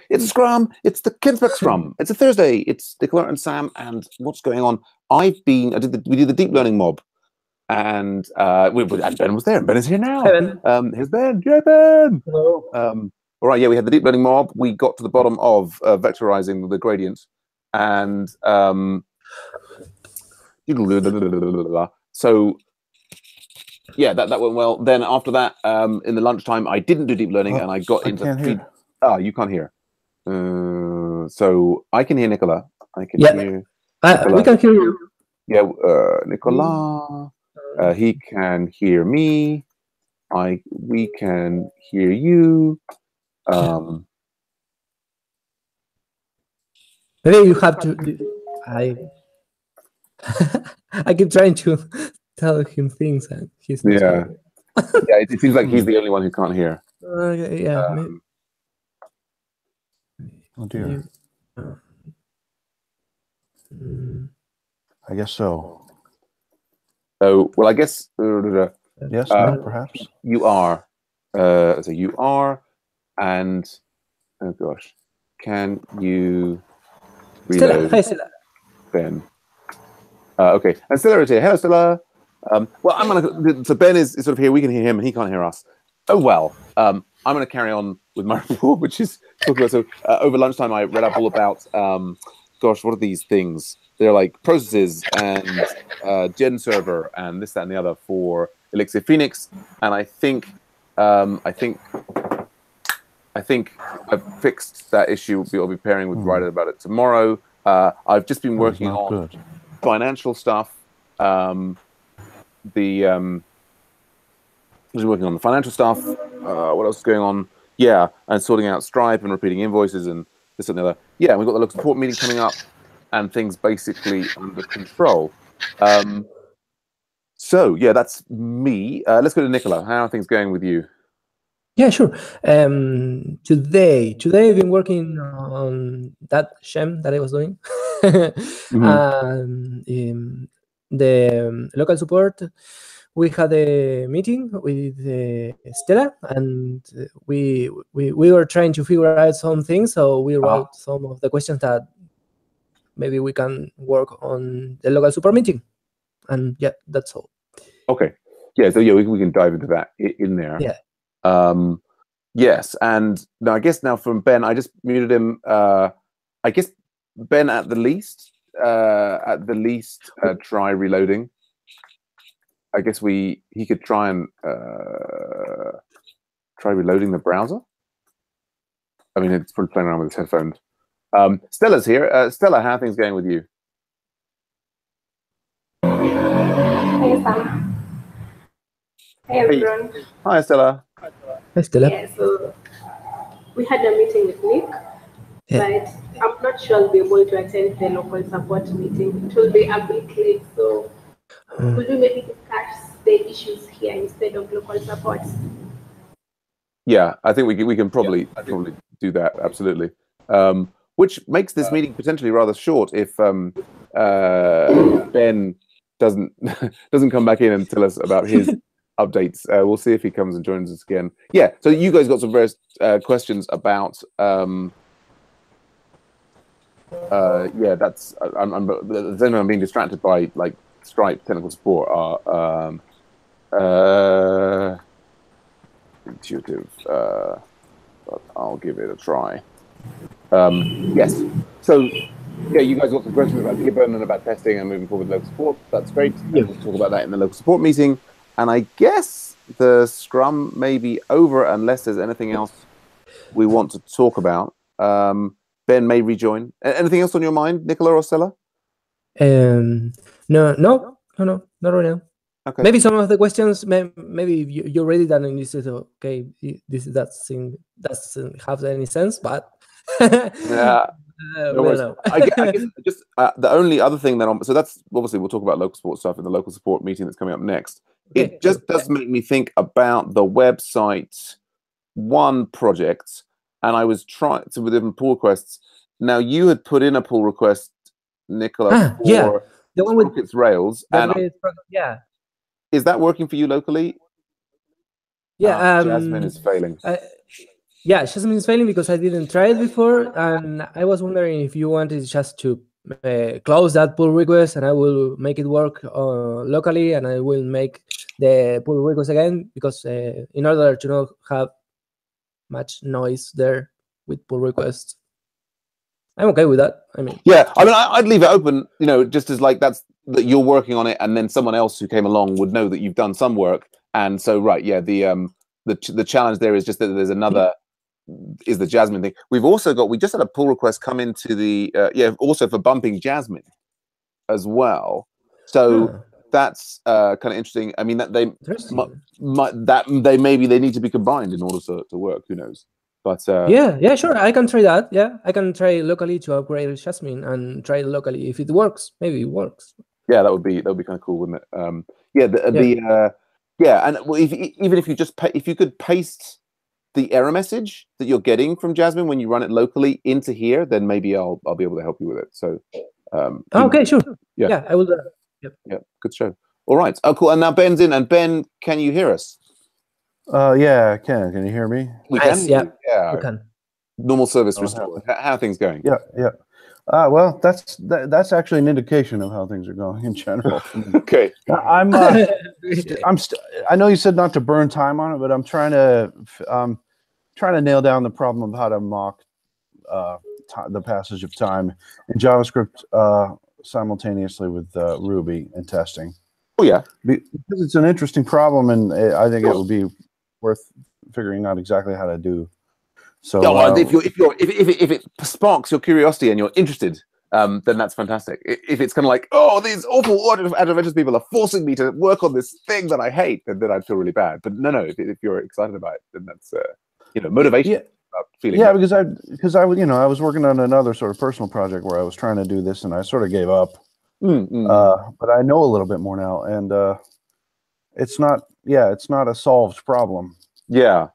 It's a Scrum. It's the Kinsbeck Scrum. It's a Thursday. It's Nicola and Sam. And what's going on? We did the deep learning mob, and and Ben was there. Ben is here now. Hi, Ben. Here's Ben. Yeah, Ben. Hello. All right. Yeah, we had the deep learning mob. We got to the bottom of vectorizing the gradient, and so. Yeah, that went well. Then after that, in the lunchtime, I didn't do deep learning, and I got into. You can't hear. So I can hear Nicola. I can hear. We can hear you. Yeah, Nicola. He can hear me. We can hear you. Maybe you have to. I keep trying to tell him things, and he's not. Yeah. Yeah, it seems like he's the only one who can't hear. Yeah. Oh dear. I guess so. So, well, I guess. Yes, no, perhaps. You are. So you are, and oh gosh, can you reload? Stella, hi Stella. Ben. Okay, and Stella is here. Hello, Stella. Well, I'm gonna. So Ben is sort of here. We can hear him, and he can't hear us. Oh well. I'm gonna carry on with my report, which is talking about. So over lunchtime, I read up all about. Gosh, what are these things? They're like processes and Gen server and this, that, and the other for Elixir Phoenix. And I think I've fixed that issue. I'll be pairing with writing about it tomorrow. I've just been working on financial stuff. I've been working on the financial stuff. What else is going on? Yeah, and sorting out Stripe and repeating invoices and this and the other. Yeah, we've got the local support meeting coming up, and things basically under control. So yeah, that's me. Let's go to Nicola. How are things going with you? Yeah, sure. Today I've been working on that sham that I was doing. The local support. We had a meeting with Stella, and we were trying to figure out some things. So we wrote some of the questions that maybe we can work on the local support meeting. And yeah, that's all. Okay. Yeah. So yeah, we can dive into that in there. Yeah. Yes, and now I guess now from Ben, I just muted him. I guess Ben at the least try reloading. I guess he could try and try reloading the browser. I mean, it's probably playing around with his headphones. Stella's here. Stella, how are things going with you? Hey, Sam. Hey, everyone. Hi, Stella. Hi, Stella. Yeah, so we had a meeting with Nick, but I'm not sure I'll be able to attend the local support meeting. It will be a bit late, so could we maybe discuss the issues here instead of local support? Yeah, I think we can probably do that, absolutely. Which makes this meeting potentially rather short if Ben doesn't come back in and tell us about his updates. We'll see if he comes and joins us again. Yeah, so you guys got some various questions about that's I'm being distracted by like Stripe technical support are intuitive, but I'll give it a try. Yes, so yeah, you guys got some questions about Gibbon and about testing and moving forward with local support. That's great. Yeah. We'll talk about that in the local support meeting. And I guess the Scrum may be over unless there's anything else we want to talk about. Ben may rejoin. Anything else on your mind, Nicola or Stella? No, not right now. Okay. Maybe some of the questions, maybe you read it and you said, okay, doesn't have any sense, but yeah. No, I guess just the only other thing so that's obviously we'll talk about local support stuff in the local support meeting that's coming up next. It just does make me think about the website one project, and I was trying to with different pull requests. Now you had put in a pull request, Nicola, for the one with Sprockets Rails, and is that working for you locally? Yeah, Jasmine is failing. yeah, Jasmine is failing because I didn't try it before, and I was wondering if you wanted just to close that pull request, and I will make it work locally, and I will make the pull request again, because in order to not have much noise there with pull requests, I'm okay with that. I mean, yeah, I mean, I'd leave it open, you know, just as like that you're working on it, and then someone else who came along would know that you've done some work, and so right, yeah, the challenge there is just that there's another is the Jasmine thing. We just had a pull request come into the also for bumping Jasmine as well. So that's kind of interesting. I mean, that they need to be combined in order to work. Who knows? But yeah, sure, I can try that. Yeah, I can try locally to upgrade Jasmine and try it locally. If it works, maybe it works. Yeah, that would be kind of cool, wouldn't it? And even if you just if you could paste the error message that you're getting from Jasmine when you run it locally into here, then maybe I'll be able to help you with it. So okay, sure. Yeah, I will do that. Yep, good show. All right. Oh, cool. And now Ben's in. And Ben, can you hear us? Yeah, I can. Can you hear me? We can. Yeah, we can. Normal service restored. How are things going? Yeah. Well, that's actually an indication of how things are going in general. Okay. I know you said not to burn time on it, but I'm trying to nail down the problem of how to mock the passage of time in JavaScript simultaneously with Ruby and testing. Oh yeah, because it's an interesting problem, and I think it would be worth figuring out exactly how to do. So if it sparks your curiosity and you're interested, then that's fantastic. If it's kind of like, oh, these awful adventures people are forcing me to work on this thing that I hate, then I'd feel really bad. But no, if you're excited about it, then that's motivation. Yeah. Feeling because I was working on another sort of personal project where I was trying to do this, and I sort of gave up. But I know a little bit more now, and it's not a solved problem. Yeah,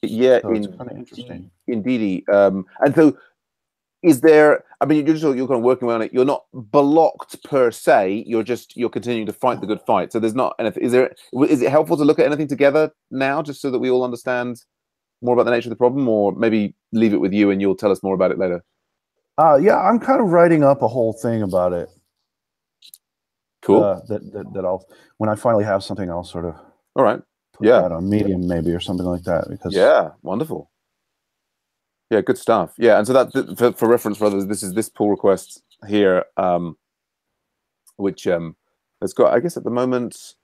so it's kind of interesting. Indeedy. And so, is there? I mean, you're kind of working on it. You're not blocked per se. You're continuing to fight the good fight. So there's not anything. Is it helpful to look at anything together now, just so that we all understand more about the nature of the problem, or maybe leave it with you and you'll tell us more about it later? Yeah, I'm kind of writing up a whole thing about it. Cool. That I'll, when I finally have something, I'll sort of all right. put that on Medium maybe or something like that. Because wonderful. Yeah, good stuff. Yeah, and so that for reference for others, this is this pull request here, which has got, I guess at the moment,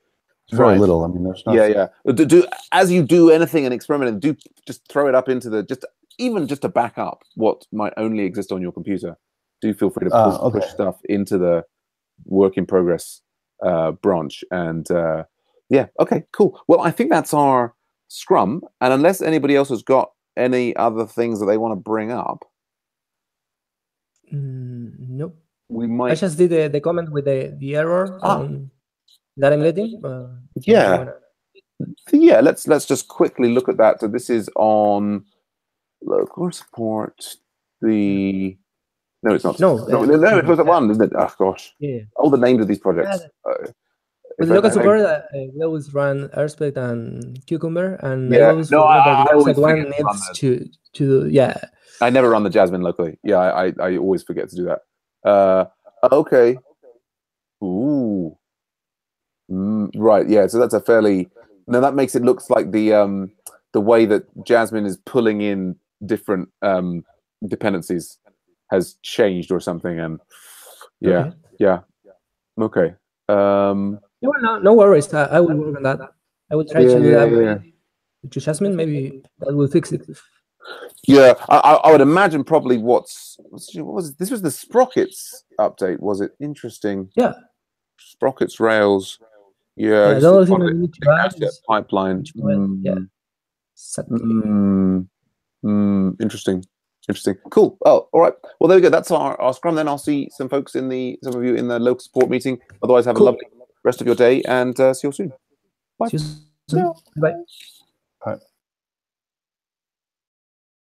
very little. I mean, there's not. Yeah. Do as you do anything and experiment, do just throw it up into the even just to back up what might only exist on your computer. Do feel free to push stuff into the work in progress branch, and okay, cool. Well, I think that's our Scrum, and unless anybody else has got any other things that they want to bring up, nope. We might. I just did the comment with the error that I'm getting. Let's just quickly look at that. So this is on local support. No, it's not. No, it was at one, isn't it? Oh gosh. Yeah. All the names of these projects. With local support, we always run Airspeed and Cucumber, and I always one needs to I never run the Jasmine locally. Yeah, I always forget to do that. Okay. Ooh. Right. Yeah. So that's a fairly. No, that makes it look like the way that Jasmine is pulling in different dependencies has changed or something, and okay. No worries. I will work on that. I will try to do that to Jasmine. Maybe that will fix it. Yeah, I would imagine probably what was this was the Sprockets update, was it? Interesting. Yeah. Sprockets Rails. Yeah. The only thing we need to add is pipeline. Interesting. Cool. Oh, all right. Well, there we go. That's our Scrum. Then I'll see some folks some of you in the local support meeting. Otherwise, have a lovely rest of your day, and see you soon. Bye. See you soon. Bye. Bye.